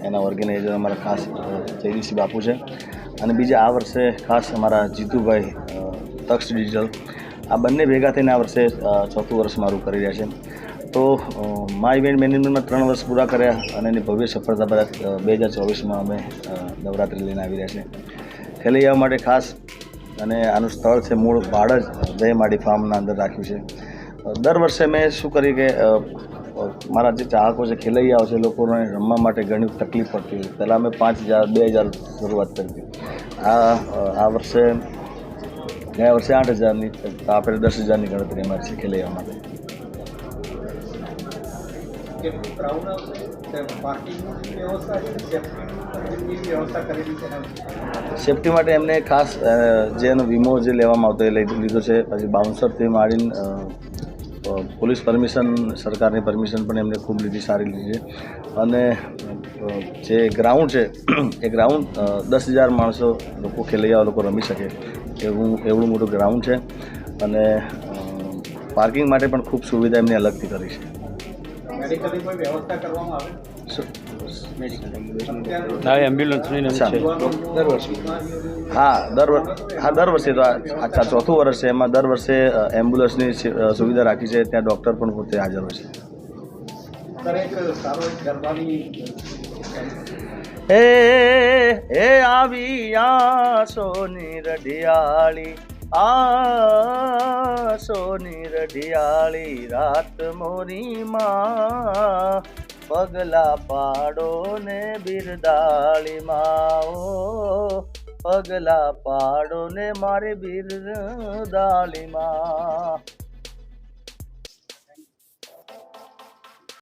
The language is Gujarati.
એના ઓર્ગેનાઇઝર અમારા ખાસ જયદીપસિંહ બાપુ છે અને બીજા આ વર્ષે ખાસ અમારા જીતુભાઈ તક્ષ ડિજિટલ આ બંને ભેગા થઈને આ વર્ષે ચોથું વર્ષ મારું કરી રહ્યા છે. તો મા ઇવેન્ટ મેનેજમેન્ટમાં 3 વર્ષ પૂરા કર્યા અને એની ભવ્ય સફળતા બાદ 2024માં અમે નવરાત્રિ લઈને આવી રહ્યા છીએ. ખેલૈયાઓ માટે ખાસ અને આનું સ્થળ છે મૂળ બાળજ દહીમાડી ફાર્મના અંદર રાખ્યું છે. દર વર્ષે મેં શું કરી કે મારા જે ચાહકો છે ખેલૈયાઓ છે લોકોને રમવા માટે ઘણી તકલીફ પડતી હતી. પહેલાં અમે 5,000 2,000 શરૂઆત કરી હતી. આ વર્ષે ગયા વર્ષે 8,000ની આપણે 10,000ની ગણતરી અમારી છે ખેલૈયાઓ માટે. સેફટી માટે એમને ખાસ જેનો વીમો જે લેવામાં આવતો એ લીધો છે. પછી બાઉન્સરથી માંડીને પોલીસ પરમિશન, સરકારની પરમિશન પણ એમને ખૂબ લીધી, સારી લીધી છે. અને જે ગ્રાઉન્ડ છે એ ગ્રાઉન્ડ 10,000 માણસો લોકો ખેલૈયાઓ લોકો રમી શકે એવું મોટું ગ્રાઉન્ડ છે. અને પાર્કિંગ માટે પણ ખૂબ સુવિધા એમને અલગથી કરી છે. મેડિકલની કોઈ વ્યવસ્થા કરવામાં આવે? દર વર્ષે તો આ ચોથું વર્ષ છે. એમાં દર વર્ષે એમ્બ્યુલન્સની સુવિધા રાખી છે. ત્યાં ડૉક્ટર પણ પોતે હાજર હોય છે. એ આવી સોની રઢિયાળી સોની રઢિયાળી રાત મોરી માં પગલા પાડો ને બિરદાળી માં ઓ પગલા પાડો ને મારી બિરદાળી માં.